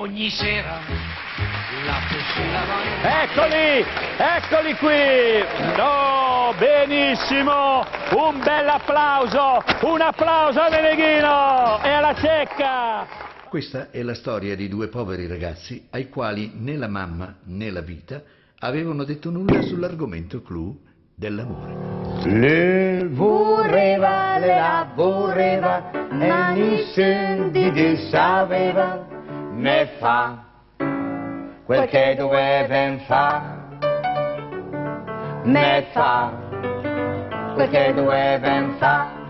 ogni sera la lavano. Eccoli qui! No, benissimo! Un bel applauso! Un applauso a Meneghino e alla Cecca! Questa è la storia di due poveri ragazzi ai quali né la mamma né la vita avevano detto nulla sull'argomento clou dell'amore. Le vorreva, le la vorreva, e nessun di Dio sapeva, ne fa quel che doveva fare, ne fa quel che doveva fare.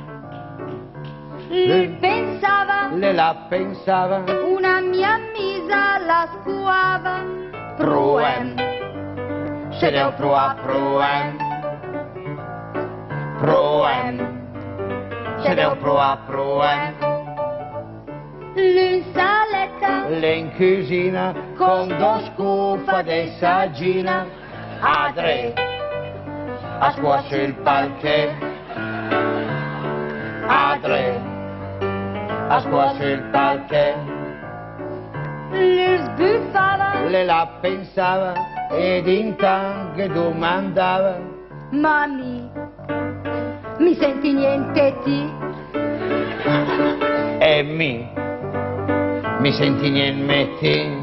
Le pensava, le la pensava, una mia misa la scuava, proem, se deu proa proem, proem, se deu proa proem. L'insaletta, Le in cucina con dos scufa di saggina, adre, a scuoce il palché, adre, a scuoce il palché. le sbuffava, Le la pensava ed intanto domandava, mami, mi senti niente ti? e mi senti niente metti?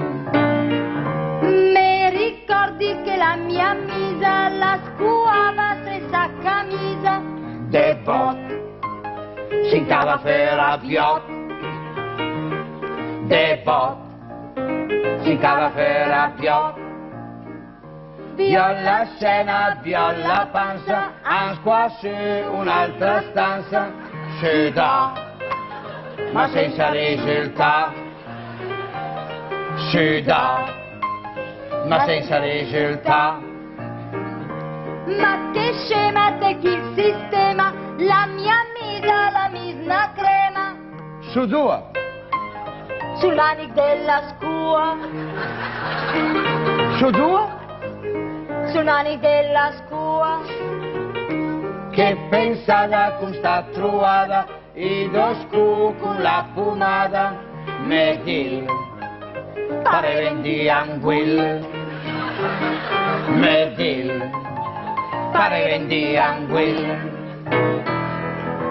Mi ricordi che la mia misa la scuava senza camisa, De bot, si incava per a piot, de bot, si incava per a piot. Viola scena, viola panza, a squasce un'altra stanza, si dà, ma senza risultato, si dà, ma senza risultato. ma che scema te chi il sistema, la mia misa la misma crema, Su due, sul manic della scua, su due, sul manic della scua. che pensava con sta trovata, i dos con la fumata, me dil, pare vendi anguille, me dil, pare vendi anguille.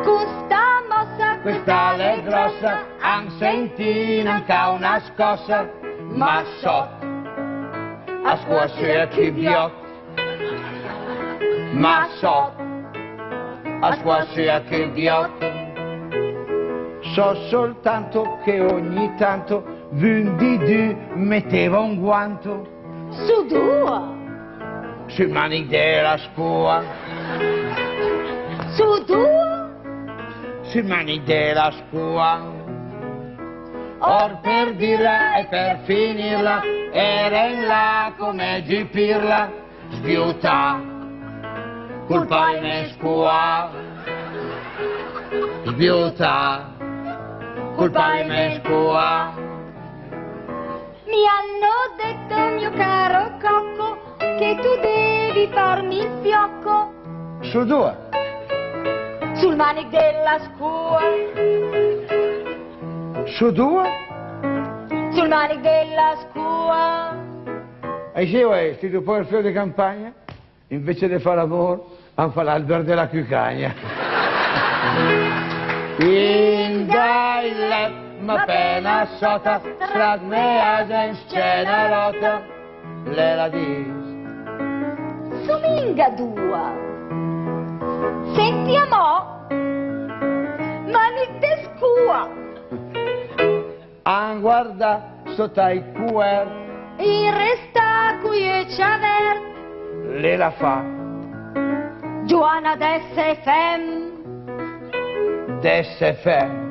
Con sta mossa, Questa è grossa, an sentina anche una scossa, ma so, a scuoce chi biot, ma so, a scuoce chi biot. So soltanto che ogni tanto Vundidù metteva un guanto su due, sui mani della scuola, su due, sui mani della scuola. Or per dirla e per finirla, era in là come di pirla, sbiuta, colpa in scuola, sbiuta, colpa in scuola. mi hanno detto mio caro cocco che tu devi farmi il fiocco Su due, sul manic della scua, su due, sul manic della scua. e se vuoi, sti dopo il fiore di campagna, invece di fare lavoro, hanno fatto l'albero della cucagna. In dai lep, ma appena sota, strad me in scena rota, le la dis. Sominga dua, senti amò, manic de scua, Han guarda sotto i QR, in resta qui e c'aver, le la fa, Giovanna d'SFM, d'SFM,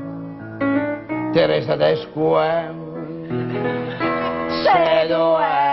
Teresa d'Esquem, se dov'è?